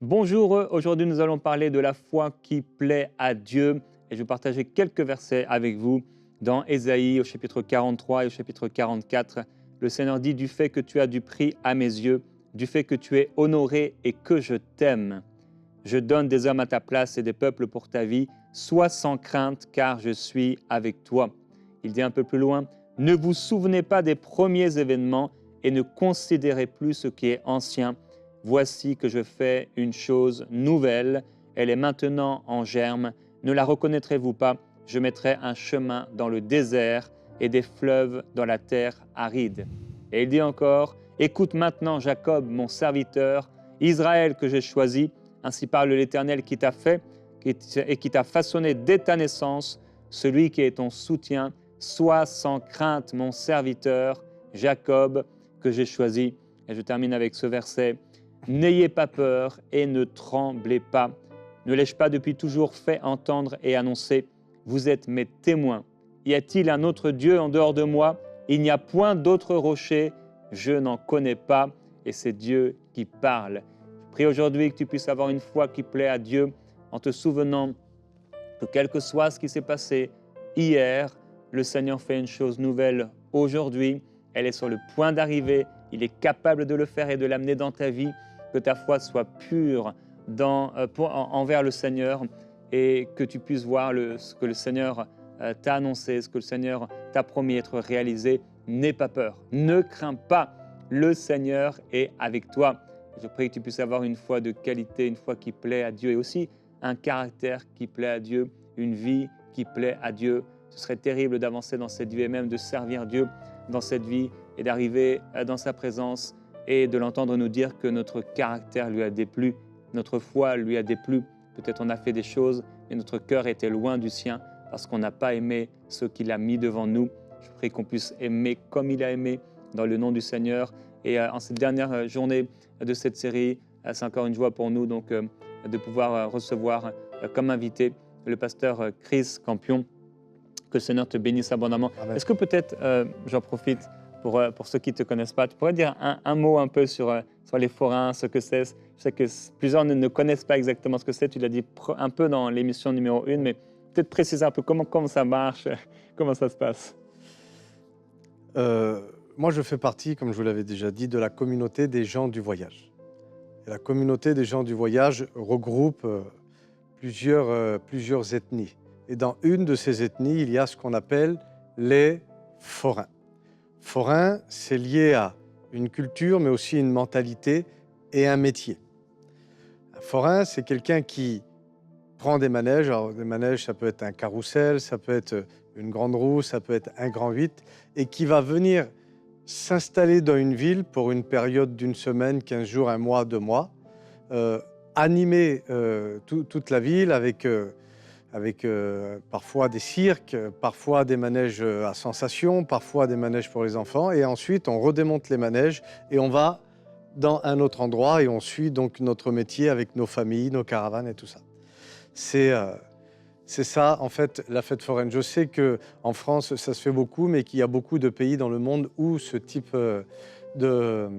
Bonjour, aujourd'hui nous allons parler de la foi qui plaît à Dieu et je vais partager quelques versets avec vous dans Ésaïe au chapitre 43 et au chapitre 44. Le Seigneur dit: du fait que tu as du prix à mes yeux, du fait que tu es honoré et que je t'aime, je donne des hommes à ta place et des peuples pour ta vie. Sois sans crainte car je suis avec toi. Il dit un peu plus loin: ne vous souvenez pas des premiers événements et ne considérez plus ce qui est ancien. Voici que je fais une chose nouvelle, elle est maintenant en germe. Ne la reconnaîtrez-vous pas? Je mettrai un chemin dans le désert et des fleuves dans la terre aride. Et il dit encore: écoute maintenant Jacob, mon serviteur, Israël que j'ai choisi, ainsi parle l'Éternel qui t'a fait et qui t'a façonné dès ta naissance, celui qui est ton soutien. Sois sans crainte mon serviteur, Jacob que j'ai choisi. Et je termine avec ce verset: n'ayez pas peur et ne tremblez pas. Ne l'ai-je pas depuis toujours fait entendre et annoncer? Vous êtes mes témoins. Y a-t-il un autre Dieu en dehors de moi? Il n'y a point d'autre rocher. Je n'en connais pas. Et c'est Dieu qui parle. Je prie aujourd'hui que tu puisses avoir une foi qui plaît à Dieu en te souvenant que quel que soit ce qui s'est passé hier, le Seigneur fait une chose nouvelle aujourd'hui. Elle est sur le point d'arriver. Il est capable de le faire et de l'amener dans ta vie. Que ta foi soit pure envers le Seigneur et que tu puisses voir ce que le Seigneur t'a annoncé, ce que le Seigneur t'a promis être réalisé. N'aie pas peur, ne crains pas, le Seigneur est avec toi. Je prie que tu puisses avoir une foi de qualité, une foi qui plaît à Dieu et aussi un caractère qui plaît à Dieu, une vie qui plaît à Dieu. Ce serait terrible d'avancer dans cette vie et même de servir Dieu dans cette vie et d'arriver dans sa présence et de l'entendre nous dire que notre caractère lui a déplu, notre foi lui a déplu. Peut-être on a fait des choses et notre cœur était loin du sien parce qu'on n'a pas aimé ce qu'il a mis devant nous. Je prie qu'on puisse aimer comme il a aimé dans le nom du Seigneur. Et en cette dernière journée de cette série, c'est encore une joie pour nous donc, de pouvoir recevoir comme invité le pasteur Chris Campion. Que le Seigneur te bénisse abondamment. Amen. Est-ce que peut-être, j'en profite pour ceux qui ne te connaissent pas, tu pourrais dire un mot un peu sur les forains, ce que c'est? Je sais que plusieurs ne connaissent pas exactement ce que c'est, tu l'as dit un peu dans l'émission numéro 1, mais peut-être préciser un peu comment ça marche, comment ça se passe. Moi, je fais partie, comme je vous l'avais déjà dit, de la communauté des gens du voyage. Et la communauté des gens du voyage regroupe plusieurs ethnies. Et dans une de ces ethnies, il y a ce qu'on appelle les forains. Forain, c'est lié à une culture, mais aussi une mentalité et un métier. Un forain, c'est quelqu'un qui prend des manèges. Alors, des manèges, ça peut être un carrousel, ça peut être une grande roue, ça peut être un grand 8, et qui va venir s'installer dans une ville pour une période d'une semaine, 15 jours, un mois, 2 mois, animer toute la ville avec parfois des cirques, parfois des manèges à sensations, parfois des manèges pour les enfants. Et ensuite, on redémonte les manèges et on va dans un autre endroit et on suit donc notre métier avec nos familles, nos caravanes et tout ça. C'est ça, en fait, la fête foraine. Je sais qu'en France, ça se fait beaucoup, mais qu'il y a beaucoup de pays dans le monde où ce type de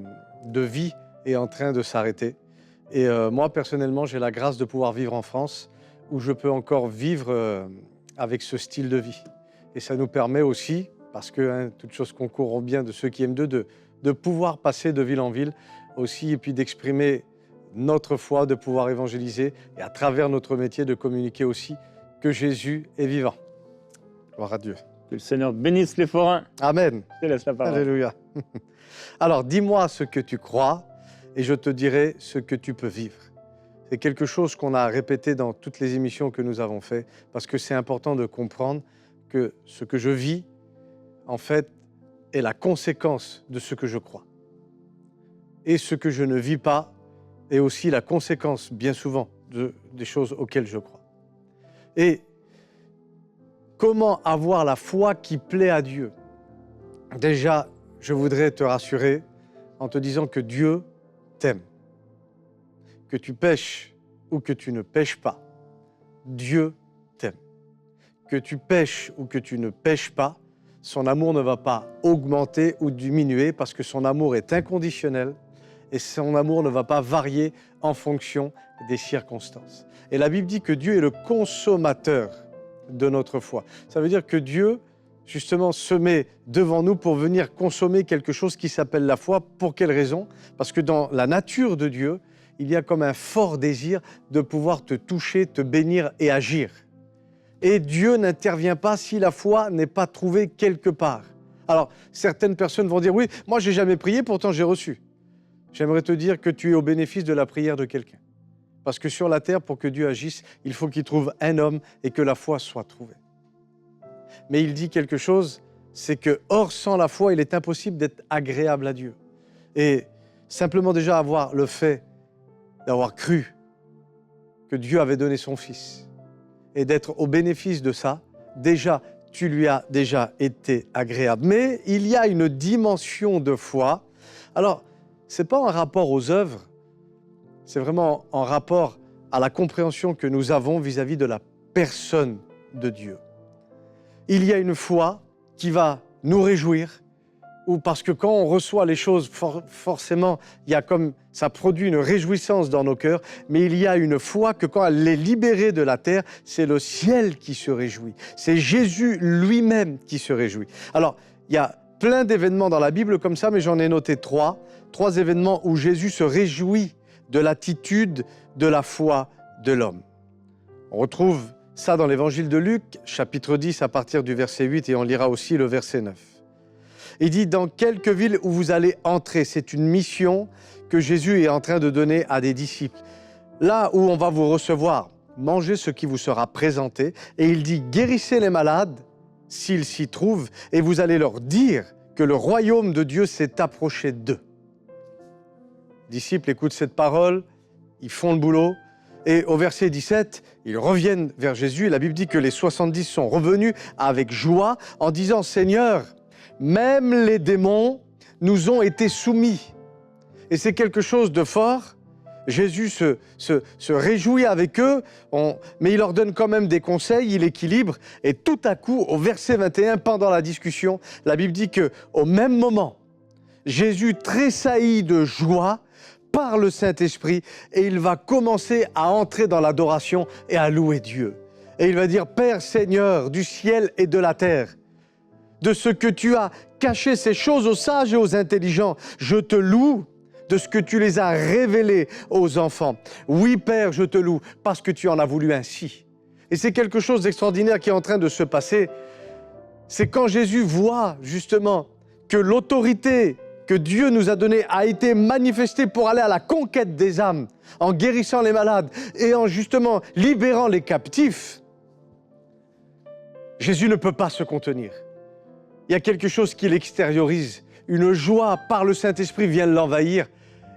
vie est en train de s'arrêter. Et moi, personnellement, j'ai la grâce de pouvoir vivre en France, où je peux encore vivre avec ce style de vie. Et ça nous permet aussi, parce que toute chose concourt au bien de ceux qui aiment Dieu, de pouvoir passer de ville en ville aussi, et puis d'exprimer notre foi, de pouvoir évangéliser, et à travers notre métier, de communiquer aussi que Jésus est vivant. Gloire à Dieu. Que le Seigneur bénisse les forains. Amen. Je te laisse la parole. Alléluia. Alors, dis-moi ce que tu crois, et je te dirai ce que tu peux vivre. C'est quelque chose qu'on a répété dans toutes les émissions que nous avons faites, parce que c'est important de comprendre que ce que je vis, en fait, est la conséquence de ce que je crois. Et ce que je ne vis pas est aussi la conséquence, bien souvent, des choses auxquelles je crois. Et comment avoir la foi qui plaît à Dieu? Déjà, je voudrais te rassurer en te disant que Dieu t'aime. Que tu pêches ou que tu ne pêches pas, Dieu t'aime. Que tu pêches ou que tu ne pêches pas, son amour ne va pas augmenter ou diminuer parce que son amour est inconditionnel et son amour ne va pas varier en fonction des circonstances. Et la Bible dit que Dieu est le consommateur de notre foi. Ça veut dire que Dieu, justement, se met devant nous pour venir consommer quelque chose qui s'appelle la foi. Pour quelle raison? Parce que dans la nature de Dieu, il y a comme un fort désir de pouvoir te toucher, te bénir et agir. Et Dieu n'intervient pas si la foi n'est pas trouvée quelque part. Alors, certaines personnes vont dire, oui, moi j'ai jamais prié, pourtant j'ai reçu. J'aimerais te dire que tu es au bénéfice de la prière de quelqu'un. Parce que sur la terre, pour que Dieu agisse, il faut qu'il trouve un homme et que la foi soit trouvée. Mais il dit quelque chose, c'est que, or, sans la foi, il est impossible d'être agréable à Dieu. Et simplement déjà avoir le fait d'avoir cru que Dieu avait donné son Fils et d'être au bénéfice de ça, déjà, tu lui as déjà été agréable. Mais il y a une dimension de foi. Alors, ce n'est pas en rapport aux œuvres, c'est vraiment en rapport à la compréhension que nous avons vis-à-vis de la personne de Dieu. Il y a une foi qui va nous réjouir, ou parce que quand on reçoit les choses, forcément, il y a comme ça produit une réjouissance dans nos cœurs, mais il y a une foi que quand elle est libérée de la terre, c'est le ciel qui se réjouit. C'est Jésus lui-même qui se réjouit. Alors, il y a plein d'événements dans la Bible comme ça, mais j'en ai noté trois événements où Jésus se réjouit de l'attitude de la foi de l'homme. On retrouve ça dans l'évangile de Luc, chapitre 10, à partir du verset 8, et on lira aussi le verset 9. Il dit, dans quelque ville où vous allez entrer, c'est une mission que Jésus est en train de donner à des disciples. Là où on va vous recevoir, mangez ce qui vous sera présenté. Et il dit, guérissez les malades s'ils s'y trouvent, et vous allez leur dire que le royaume de Dieu s'est approché d'eux. Les disciples écoutent cette parole, ils font le boulot, et au verset 17, ils reviennent vers Jésus, et la Bible dit que les 70 sont revenus avec joie en disant, Seigneur, même les démons nous ont été soumis. Et c'est quelque chose de fort. Jésus se réjouit avec eux, mais il leur donne quand même des conseils, il équilibre. Et tout à coup, au verset 21, pendant la discussion, la Bible dit qu'au même moment, Jésus tressaillit de joie par le Saint-Esprit et il va commencer à entrer dans l'adoration et à louer Dieu. Et il va dire, Père Seigneur du ciel et de la terre, de ce que tu as caché ces choses aux sages et aux intelligents. Je te loue de ce que tu les as révélées aux enfants. Oui, Père, je te loue parce que tu en as voulu ainsi. Et c'est quelque chose d'extraordinaire qui est en train de se passer. C'est quand Jésus voit justement que l'autorité que Dieu nous a donnée a été manifestée pour aller à la conquête des âmes, en guérissant les malades et en justement libérant les captifs. Jésus ne peut pas se contenir. Il y a quelque chose qui l'extériorise. Une joie par le Saint-Esprit vient l'envahir.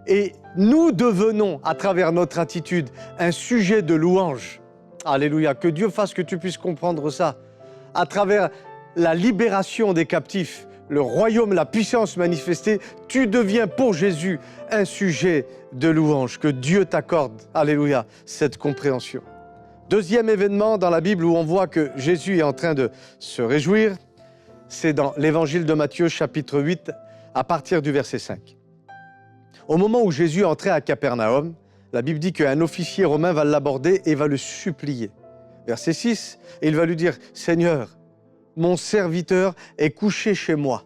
Et nous devenons, à travers notre attitude, un sujet de louange. Alléluia. Que Dieu fasse que tu puisses comprendre ça. À travers la libération des captifs, le royaume, la puissance manifestée, tu deviens pour Jésus un sujet de louange. Que Dieu t'accorde, alléluia, cette compréhension. Deuxième événement dans la Bible où on voit que Jésus est en train de se réjouir, c'est dans l'évangile de Matthieu, chapitre 8, à partir du verset 5. Au moment où Jésus entrait à Capernaum, la Bible dit qu'un officier romain va l'aborder et va le supplier. Verset 6, et il va lui dire, « Seigneur, mon serviteur est couché chez moi.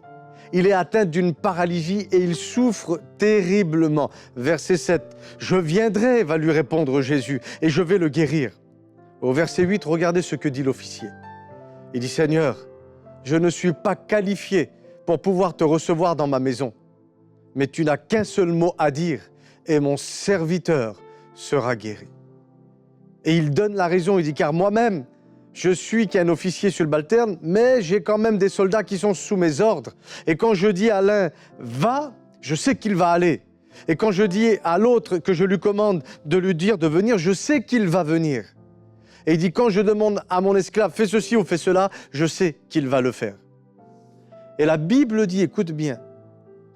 Il est atteint d'une paralysie et il souffre terriblement. » Verset 7, « Je viendrai, va lui répondre Jésus, et je vais le guérir. » Au verset 8, regardez ce que dit l'officier. Il dit, « Seigneur, je ne suis pas qualifié pour pouvoir te recevoir dans ma maison, mais tu n'as qu'un seul mot à dire et mon serviteur sera guéri. » Et il donne la raison, il dit, car moi-même, je suis qu'un officier subalterne, mais j'ai quand même des soldats qui sont sous mes ordres. Et quand je dis à l'un, va, je sais qu'il va aller. Et quand je dis à l'autre que je lui commande de lui dire de venir, je sais qu'il va venir. Et il dit, quand je demande à mon esclave, fais ceci ou fais cela, je sais qu'il va le faire. Et la Bible dit, écoute bien,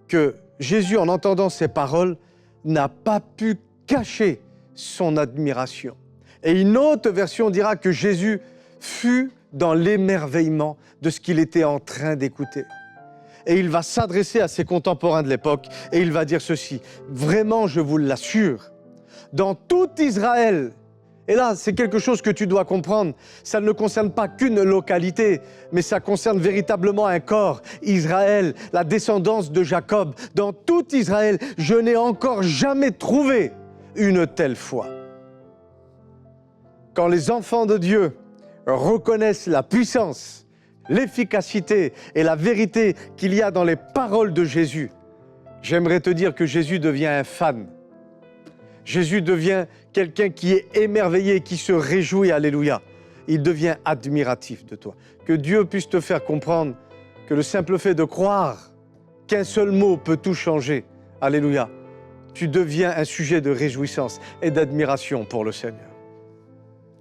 que Jésus, en entendant ces paroles, n'a pas pu cacher son admiration. Et une autre version dira que Jésus fut dans l'émerveillement de ce qu'il était en train d'écouter. Et il va s'adresser à ses contemporains de l'époque et il va dire ceci. Vraiment, je vous l'assure, dans tout Israël, et là, c'est quelque chose que tu dois comprendre, ça ne concerne pas qu'une localité, mais ça concerne véritablement un corps, Israël, la descendance de Jacob. Dans tout Israël, je n'ai encore jamais trouvé une telle foi. Quand les enfants de Dieu reconnaissent la puissance, l'efficacité et la vérité qu'il y a dans les paroles de Jésus, j'aimerais te dire que Jésus devient un fan. Jésus devient quelqu'un qui est émerveillé, qui se réjouit, alléluia. Il devient admiratif de toi. Que Dieu puisse te faire comprendre que le simple fait de croire qu'un seul mot peut tout changer, alléluia, tu deviens un sujet de réjouissance et d'admiration pour le Seigneur.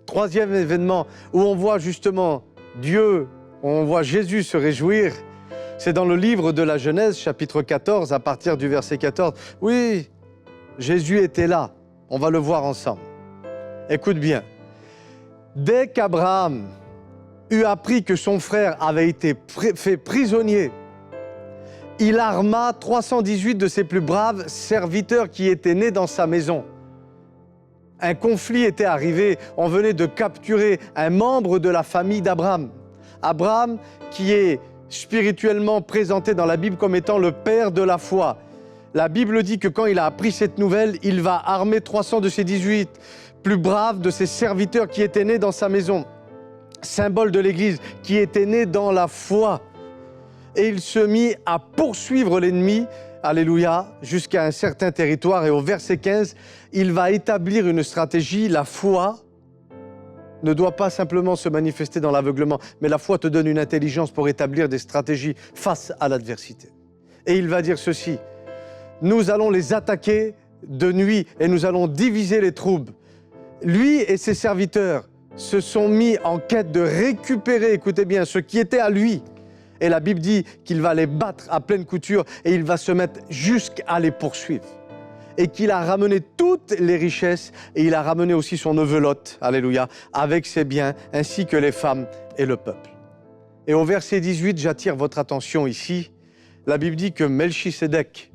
Troisième événement où on voit justement Dieu, où on voit Jésus se réjouir, c'est dans le livre de la Genèse, chapitre 14, à partir du verset 14. Oui, Jésus était là, on va le voir ensemble. Écoute bien, dès qu'Abraham eut appris que son frère avait été fait prisonnier, il arma 318 de ses plus braves serviteurs qui étaient nés dans sa maison. Un conflit était arrivé, on venait de capturer un membre de la famille d'Abraham. Abraham qui est spirituellement présenté dans la Bible comme étant le père de la foi. La Bible dit que quand il a appris cette nouvelle, il va armer 300 de ses 18 plus braves de ses serviteurs qui étaient nés dans sa maison. Symbole de l'Église, qui était né dans la foi. Et il se mit à poursuivre l'ennemi, alléluia, jusqu'à un certain territoire. Et au verset 15, il va établir une stratégie. La foi ne doit pas simplement se manifester dans l'aveuglement, mais la foi te donne une intelligence pour établir des stratégies face à l'adversité. Et il va dire ceci. Nous allons les attaquer de nuit et nous allons diviser les troupes. Lui et ses serviteurs se sont mis en quête de récupérer, écoutez bien, ce qui était à lui. Et la Bible dit qu'il va les battre à pleine couture et il va se mettre jusqu'à les poursuivre. Et qu'il a ramené toutes les richesses et il a ramené aussi son neveu Lot, alléluia, avec ses biens ainsi que les femmes et le peuple. Et au verset 18, j'attire votre attention ici. La Bible dit que Melchisédek,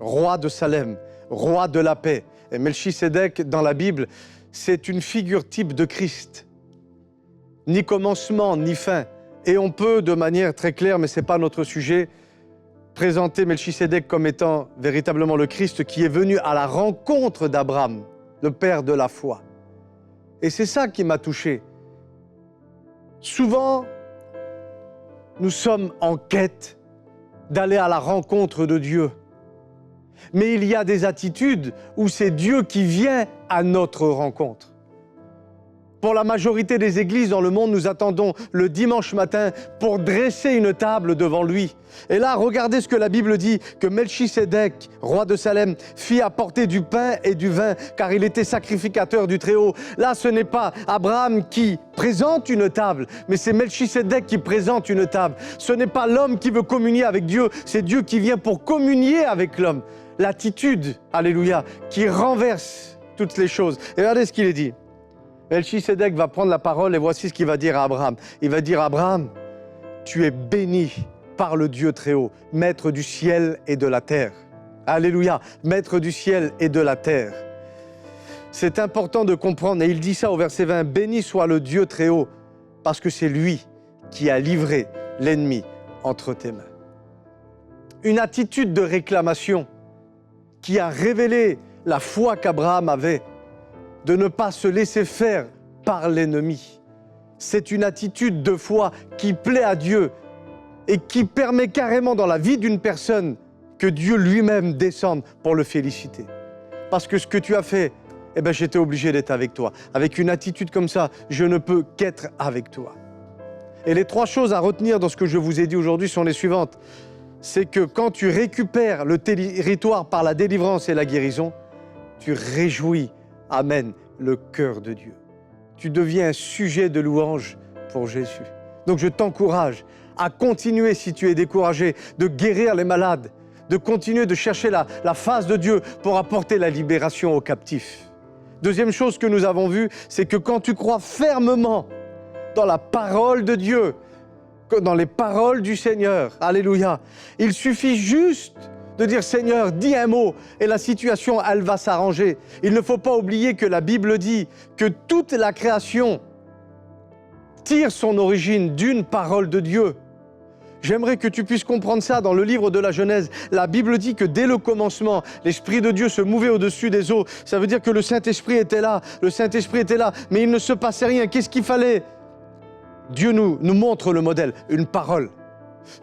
roi de Salem, roi de la paix. Et Melchisédek, dans la Bible, c'est une figure type de Christ. Ni commencement, ni fin. Et on peut, de manière très claire, mais ce n'est pas notre sujet, présenter Melchisédek comme étant véritablement le Christ qui est venu à la rencontre d'Abraham, le père de la foi. Et c'est ça qui m'a touché. Souvent, nous sommes en quête d'aller à la rencontre de Dieu. Mais il y a des attitudes où c'est Dieu qui vient à notre rencontre. Pour la majorité des églises dans le monde, nous attendons le dimanche matin pour dresser une table devant lui. Et là, regardez ce que la Bible dit, que Melchisédek, roi de Salem, fit apporter du pain et du vin, car il était sacrificateur du Très-Haut. Là, ce n'est pas Abraham qui présente une table, mais c'est Melchisédek qui présente une table. Ce n'est pas l'homme qui veut communier avec Dieu, c'est Dieu qui vient pour communier avec l'homme. L'attitude, alléluia, qui renverse toutes les choses. Et regardez ce qu'il est dit. Melchisédek va prendre la parole et voici ce qu'il va dire à Abraham. Il va dire à Abraham, tu es béni par le Dieu Très-Haut, maître du ciel et de la terre. Alléluia, maître du ciel et de la terre. C'est important de comprendre, et il dit ça au verset 20, béni soit le Dieu Très-Haut, parce que c'est lui qui a livré l'ennemi entre tes mains. Une attitude de réclamation qui a révélé la foi qu'Abraham avait, de ne pas se laisser faire par l'ennemi. C'est une attitude de foi qui plaît à Dieu et qui permet carrément dans la vie d'une personne que Dieu lui-même descende pour le féliciter. Parce que ce que tu as fait, eh bien, j'étais obligé d'être avec toi. Avec une attitude comme ça, je ne peux qu'être avec toi. Et les trois choses à retenir dans ce que je vous ai dit aujourd'hui sont les suivantes. C'est que quand tu récupères le territoire par la délivrance et la guérison, tu réjouis, amen, le cœur de Dieu. Tu deviens un sujet de louange pour Jésus. Donc je t'encourage à continuer, si tu es découragé, de guérir les malades, de continuer de chercher la face de Dieu pour apporter la libération aux captifs. Deuxième chose que nous avons vue, c'est que quand tu crois fermement dans la parole de Dieu, dans les paroles du Seigneur. Alléluia. Il suffit juste de dire Seigneur, dis un mot et la situation, elle va s'arranger. Il ne faut pas oublier que la Bible dit que toute la création tire son origine d'une parole de Dieu. J'aimerais que tu puisses comprendre ça dans le livre de la Genèse. La Bible dit que dès le commencement, l'Esprit de Dieu se mouvait au-dessus des eaux. Ça veut dire que le Saint-Esprit était là. Le Saint-Esprit était là, mais il ne se passait rien. Qu'est-ce qu'il fallait? Dieu nous montre le modèle. Une parole.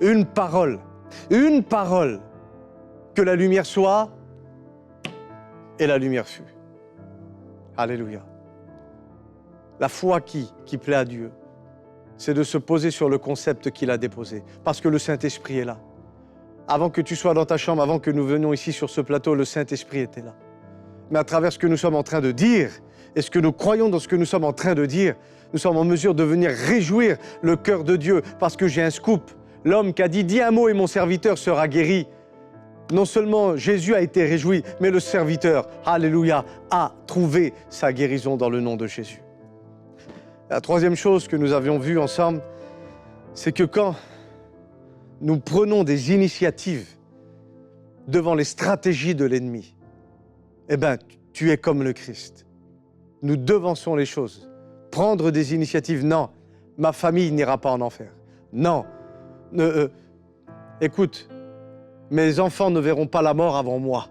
Une parole. Une parole. Que la lumière soit, et la lumière fut. Alléluia. La foi qui plaît à Dieu, c'est de se poser sur le concept qu'il a déposé, parce que le Saint-Esprit est là. Avant que tu sois dans ta chambre, avant que nous venions ici sur ce plateau, le Saint-Esprit était là. Mais à travers ce que nous sommes en train de dire, et ce que nous croyons dans ce que nous sommes en train de dire, nous sommes en mesure de venir réjouir le cœur de Dieu, parce que j'ai un scoop. L'homme qui a dit « Dis un mot et mon serviteur sera guéri ». Non seulement Jésus a été réjoui, mais le serviteur, alléluia, a trouvé sa guérison dans le nom de Jésus. La troisième chose que nous avions vue ensemble, c'est que quand nous prenons des initiatives devant les stratégies de l'ennemi, eh bien, tu es comme le Christ. Nous devançons les choses. Prendre des initiatives, non, ma famille n'ira pas en enfer. Non, écoute, mes enfants ne verront pas la mort avant moi.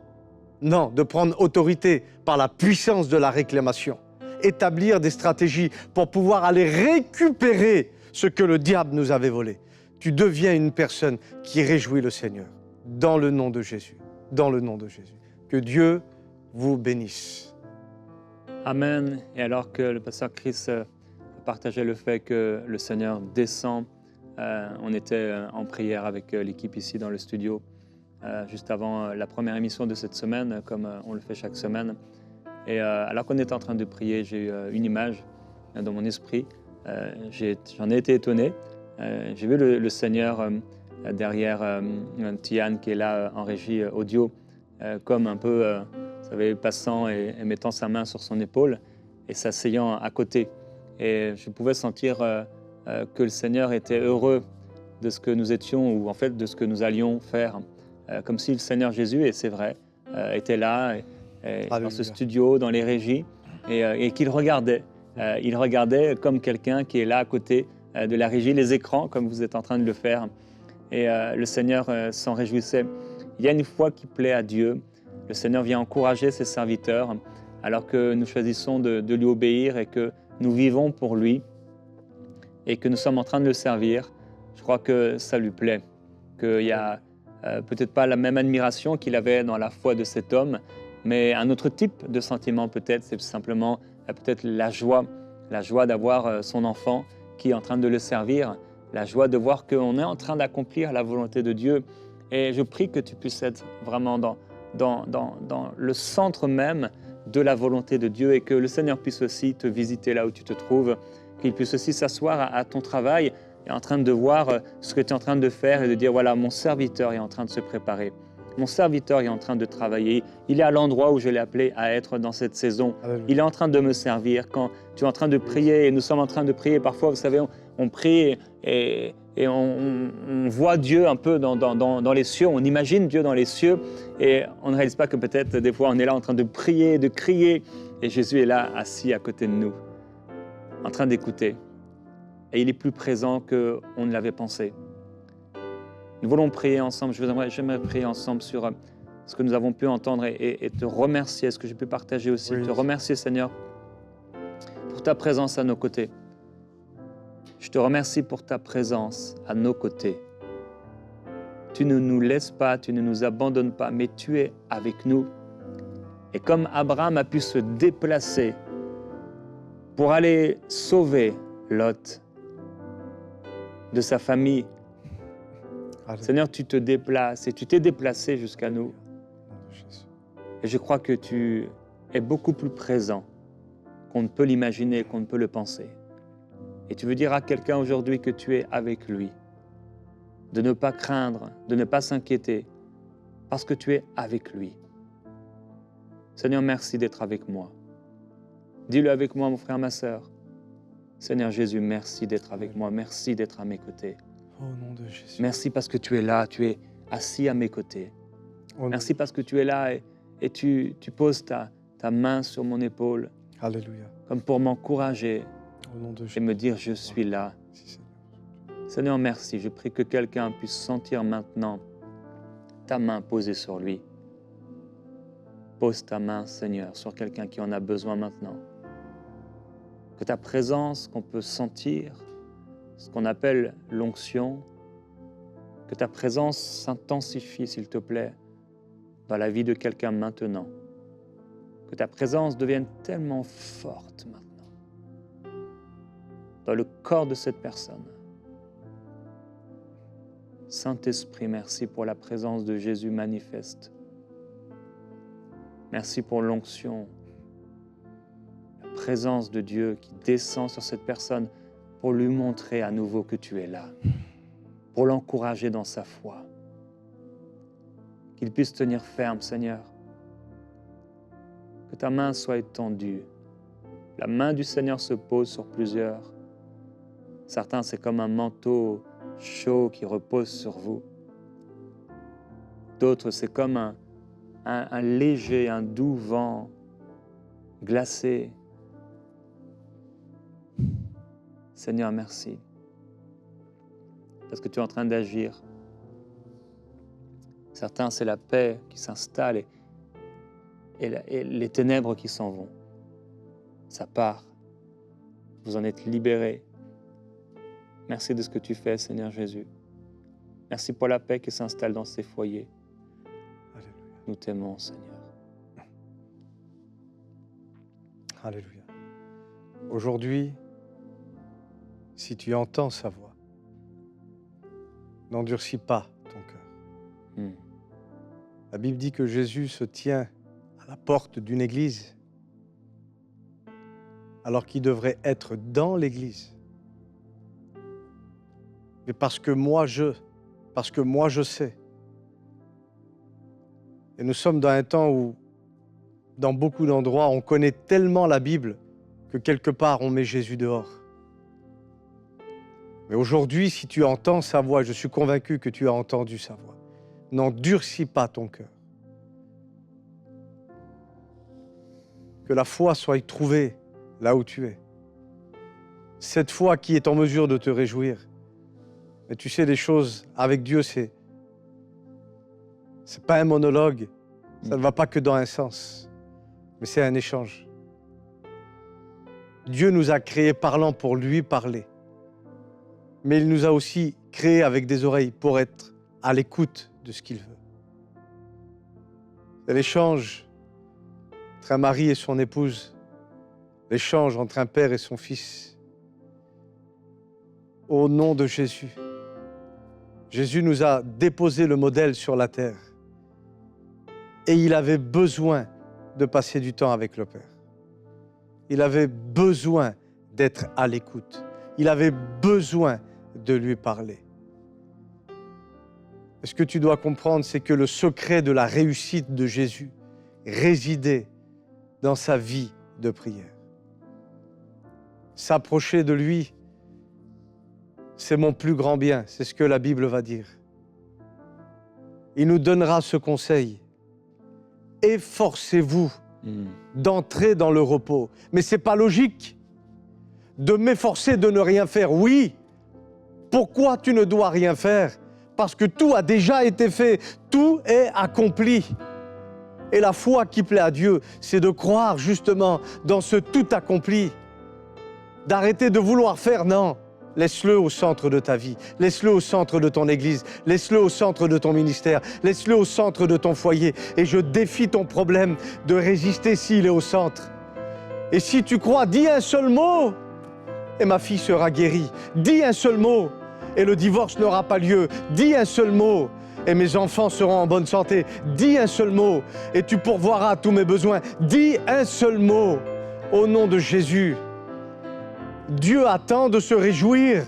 Non, de prendre autorité par la puissance de la réclamation. Établir des stratégies pour pouvoir aller récupérer ce que le diable nous avait volé. Tu deviens une personne qui réjouit le Seigneur. Dans le nom de Jésus. Dans le nom de Jésus. Que Dieu vous bénisse. Amen. Et alors que le pasteur Chris partageait le fait que le Seigneur descend, on était en prière avec l'équipe ici dans le studio. Juste avant la première émission de cette semaine, comme on le fait chaque semaine. Et alors qu'on était en train de prier, j'ai eu une image dans mon esprit. J'en ai été étonné. J'ai vu le Seigneur derrière Tiane qui est là en régie audio, comme un peu, vous savez, passant et mettant sa main sur son épaule et s'asseyant à côté. Et je pouvais sentir que le Seigneur était heureux de ce que nous étions, ou en fait de ce que nous allions faire. Comme si le Seigneur Jésus, et c'est vrai, était là, dans ce studio, dans les régies, et qu'il regardait. Il regardait comme quelqu'un qui est là à côté de la régie, les écrans, comme vous êtes en train de le faire. Et le Seigneur s'en réjouissait. Il y a une foi qui plaît à Dieu. Le Seigneur vient encourager ses serviteurs, alors que nous choisissons de lui obéir et que nous vivons pour lui, et que nous sommes en train de le servir. Je crois que ça lui plaît, qu'il y a peut-être pas la même admiration qu'il avait dans la foi de cet homme, mais un autre type de sentiment peut-être, c'est simplement peut-être la joie d'avoir son enfant qui est en train de le servir, la joie de voir qu'on est en train d'accomplir la volonté de Dieu. Et je prie que tu puisses être vraiment dans le centre même de la volonté de Dieu, et que le Seigneur puisse aussi te visiter là où tu te trouves, qu'il puisse aussi s'asseoir à ton travail, est en train de voir ce que tu es en train de faire et de dire, voilà, mon serviteur est en train de se préparer. Mon serviteur est en train de travailler. Il est à l'endroit où je l'ai appelé à être dans cette saison. Alléluia. Il est en train de me servir. Quand tu es en train de prier, et nous sommes en train de prier, parfois, vous savez, on prie et on voit Dieu un peu dans les cieux, on imagine Dieu dans les cieux, et on ne réalise pas que peut-être des fois on est là en train de prier, de crier, et Jésus est là assis à côté de nous, en train d'écouter. Et il est plus présent qu'on ne l'avait pensé. Nous voulons prier ensemble. J'aimerais prier ensemble sur ce que nous avons pu entendre et te remercier, ce que j'ai pu partager aussi. Oui. Te remercier, Seigneur, pour ta présence à nos côtés. Je te remercie pour ta présence à nos côtés. Tu ne nous laisses pas, tu ne nous abandonnes pas, mais tu es avec nous. Et comme Abraham a pu se déplacer pour aller sauver Lot de sa famille, Seigneur, tu te déplaces et tu t'es déplacé jusqu'à nous. Et je crois que tu es beaucoup plus présent qu'on ne peut l'imaginer, qu'on ne peut le penser. Et tu veux dire à quelqu'un aujourd'hui que tu es avec lui, de ne pas craindre, de ne pas s'inquiéter, parce que tu es avec lui. Seigneur, merci d'être avec moi. Dis-le avec moi, mon frère, ma sœur. Seigneur Jésus, merci d'être avec moi, merci d'être à mes côtés. Au nom de Jésus. Merci parce que tu es là, tu es assis à mes côtés. Au nom- Merci parce que tu es là et tu poses ta main sur mon épaule Alléluia. comme pour m'encourager Au nom de et Jésus. me dire je suis là. Merci, Seigneur. Seigneur, merci. Je prie que quelqu'un puisse sentir maintenant ta main posée sur lui. Pose ta main, Seigneur, sur quelqu'un qui en a besoin maintenant. Que ta présence qu'on peut sentir, ce qu'on appelle l'onction, que ta présence s'intensifie, s'il te plaît, dans la vie de quelqu'un maintenant. Que ta présence devienne tellement forte maintenant, dans le corps de cette personne. Saint-Esprit, merci pour la présence de Jésus manifeste. Merci pour l'onction, la présence de Dieu qui descend sur cette personne pour lui montrer à nouveau que tu es là, pour l'encourager dans sa foi. Qu'il puisse tenir ferme, Seigneur. Que ta main soit étendue. La main du Seigneur se pose sur plusieurs. Certains, c'est comme un manteau chaud qui repose sur vous. D'autres, c'est comme un léger, un doux vent glacé. Seigneur, merci. Parce que tu es en train d'agir. Certains, c'est la paix qui s'installe et les ténèbres qui s'en vont. Ça part. Vous en êtes libérés. Merci de ce que tu fais, Seigneur Jésus. Merci pour la paix qui s'installe dans ces foyers. Alléluia. Nous t'aimons, Seigneur. Alléluia. Aujourd'hui, si tu entends sa voix, n'endurcis pas ton cœur. La Bible dit que Jésus se tient à la porte d'une église alors qu'il devrait être dans l'église. Mais parce que moi je sais. Et nous sommes dans un temps où, dans beaucoup d'endroits, on connaît tellement la Bible que quelque part on met Jésus dehors. Mais aujourd'hui, si tu entends sa voix, je suis convaincu que tu as entendu sa voix, n'endurcis pas ton cœur. Que la foi soit trouvée là où tu es. Cette foi qui est en mesure de te réjouir. Mais tu sais, les choses avec Dieu, c'est pas un monologue, ça ne va pas que dans un sens, mais c'est un échange. Dieu nous a créés parlant pour lui parler, mais il nous a aussi créés avec des oreilles pour être à l'écoute de ce qu'il veut. C'est l'échange entre un mari et son épouse, l'échange entre un père et son fils. Au nom de Jésus, Jésus nous a déposé le modèle sur la terre et il avait besoin de passer du temps avec le Père. Il avait besoin d'être à l'écoute. Il avait besoin de lui parler. Et ce que tu dois comprendre, c'est que le secret de la réussite de Jésus résidait dans sa vie de prière. S'approcher de lui, c'est mon plus grand bien, c'est ce que la Bible va dire. Il nous donnera ce conseil. Efforcez-vous d'entrer dans le repos. Mais ce n'est pas logique de m'efforcer de ne rien faire. Oui, pourquoi tu ne dois rien faire? Parce que tout a déjà été fait, tout est accompli. Et la foi qui plaît à Dieu, c'est de croire justement dans ce tout accompli. D'arrêter de vouloir faire, non. Laisse-le au centre de ta vie, laisse-le au centre de ton église, laisse-le au centre de ton ministère, laisse-le au centre de ton foyer. Et je défie ton problème de résister s'il est au centre. Et si tu crois, dis un seul mot et ma fille sera guérie. Dis un seul mot et le divorce n'aura pas lieu. Dis un seul mot et mes enfants seront en bonne santé. Dis un seul mot et tu pourvoiras tous mes besoins. Dis un seul mot au nom de Jésus. Dieu attend de se réjouir.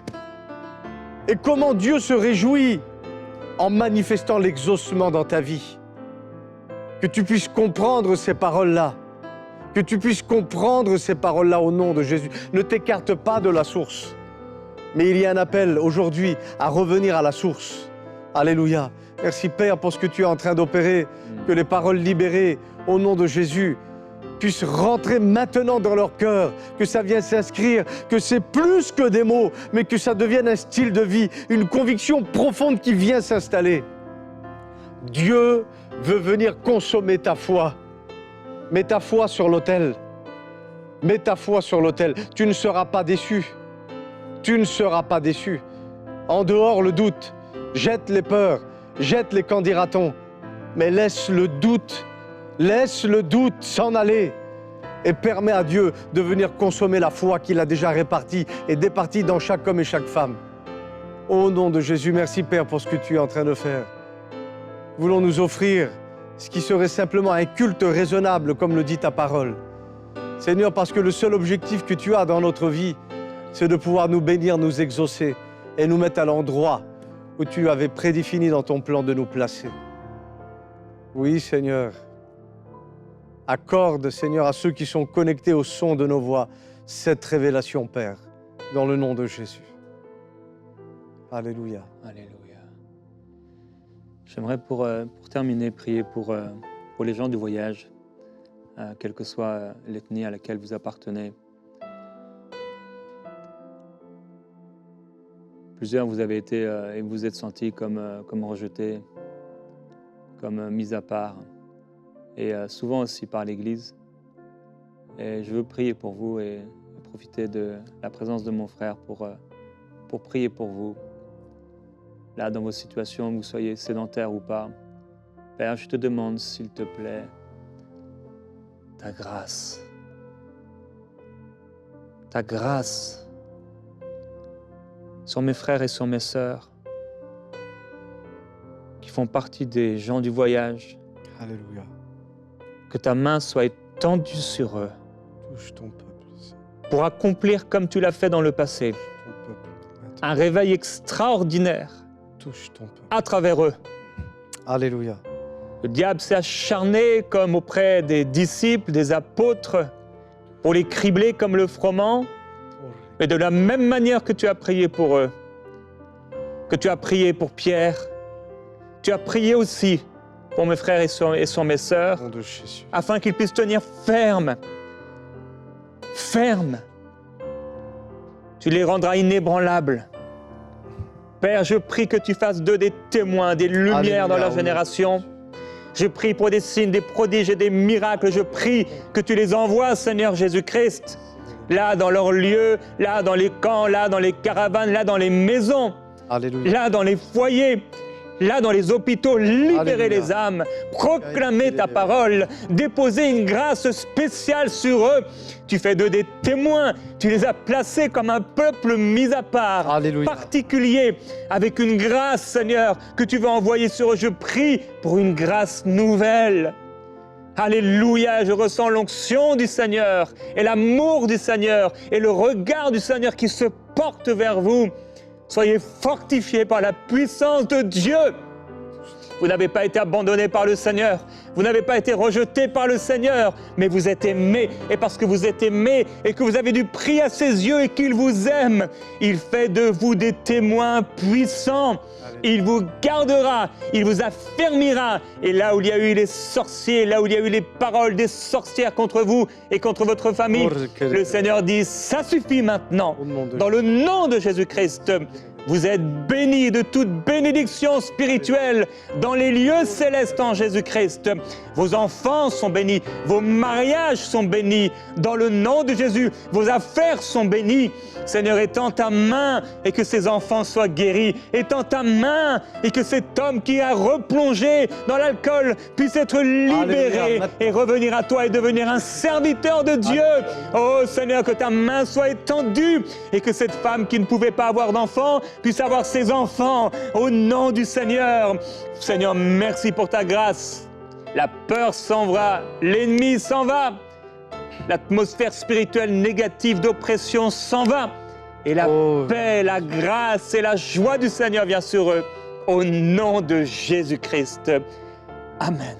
Et comment Dieu se réjouit? En manifestant l'exaucement dans ta vie. Que tu puisses comprendre ces paroles-là. Que tu puisses comprendre ces paroles-là au nom de Jésus. Ne t'écarte pas de la source, Mais il y a un appel aujourd'hui à revenir à la source. Alléluia. Merci Père pour ce que tu es en train d'opérer, que les paroles libérées au nom de Jésus puissent rentrer maintenant dans leur cœur, que ça vienne s'inscrire, que c'est plus que des mots, mais que ça devienne un style de vie, une conviction profonde qui vient s'installer. Dieu veut venir consommer ta foi. Mets ta foi sur l'autel. Mets ta foi sur l'autel. Tu ne seras pas déçu. Tu ne seras pas déçu. En dehors, le doute. Jette les peurs. Jette les qu'en dira-t-on. Mais laisse le doute s'en aller. Et permets à Dieu de venir consommer la foi qu'il a déjà répartie et départie dans chaque homme et chaque femme. Au nom de Jésus, merci Père pour ce que tu es en train de faire. Voulons nous offrir ce qui serait simplement un culte raisonnable, comme le dit ta parole. Seigneur, parce que le seul objectif que tu as dans notre vie, c'est de pouvoir nous bénir, nous exaucer et nous mettre à l'endroit où tu avais prédéfini dans ton plan de nous placer. Oui, Seigneur. Accorde, Seigneur, à ceux qui sont connectés au son de nos voix, cette révélation, Père, dans le nom de Jésus. Alléluia. Alléluia. J'aimerais pour terminer prier pour les gens du voyage, quelle que soit l'ethnie à laquelle vous appartenez. Plusieurs, vous avez été et vous êtes sentis comme rejetés, comme mis à part, et souvent aussi par l'Église. Et je veux prier pour vous et profiter de la présence de mon frère pour prier pour vous. Là, dans vos situations, que vous soyez sédentaire ou pas, Père, je te demande, s'il te plaît, ta grâce sur mes frères et sur mes sœurs qui font partie des gens du voyage. Alléluia. Que ta main soit étendue sur eux. Touche ton peuple. Pour accomplir comme tu l'as fait dans le passé. Ton peuple. Un réveil extraordinaire. Touche ton peuple. À travers eux. Alléluia. Le diable s'est acharné comme auprès des disciples, des apôtres, pour les cribler comme le froment. Mais de la même manière que tu as prié pour eux, que tu as prié pour Pierre, tu as prié aussi pour mes frères et sur mes sœurs, afin qu'ils puissent tenir ferme. Ferme. Tu les rendras inébranlables. Père, je prie que tu fasses d'eux des témoins, des lumières Alléluia, dans leur génération. Je prie pour des signes, des prodiges et des miracles. Je prie que tu les envoies, Seigneur Jésus-Christ, là dans leurs lieux, là dans les camps, là dans les caravanes, là dans les maisons, Alléluia, là dans les foyers, là dans les hôpitaux, libérer Alléluia, les âmes, proclamer ta parole, déposer une grâce spéciale sur eux. Tu fais d'eux des témoins, tu les as placés comme un peuple mis à part, Alléluia, particulier, avec une grâce, Seigneur, que tu veux envoyer sur eux. Je prie pour une grâce nouvelle. Alléluia, je ressens l'onction du Seigneur et l'amour du Seigneur et le regard du Seigneur qui se porte vers vous. Soyez fortifiés par la puissance de Dieu. Vous n'avez pas été abandonnés par le Seigneur. Vous n'avez pas été rejetés par le Seigneur, mais vous êtes aimés. Et parce que vous êtes aimés et que vous avez du prix à ses yeux et qu'il vous aime, il fait de vous des témoins puissants. Il vous gardera, il vous affermira. Et là où il y a eu les sorciers, là où il y a eu les paroles des sorcières contre vous et contre votre famille, le Seigneur dit, ça suffit maintenant. Dans le nom de Jésus-Christ, vous êtes bénis de toute bénédiction spirituelle dans les lieux célestes en Jésus-Christ. Vos enfants sont bénis, vos mariages sont bénis dans le nom de Jésus. Vos affaires sont bénies. Seigneur, étends ta main et que ces enfants soient guéris. Étends ta main et que cet homme qui a replongé dans l'alcool puisse être libéré et revenir à toi et devenir un serviteur de Dieu. Oh Seigneur, que ta main soit étendue et que cette femme qui ne pouvait pas avoir d'enfants puisse avoir ses enfants au nom du Seigneur. Seigneur, merci pour ta grâce. La peur s'en va, l'ennemi s'en va. L'atmosphère spirituelle négative d'oppression s'en va. Et la paix, la grâce et la joie du Seigneur vient sur eux. Au nom de Jésus-Christ. Amen.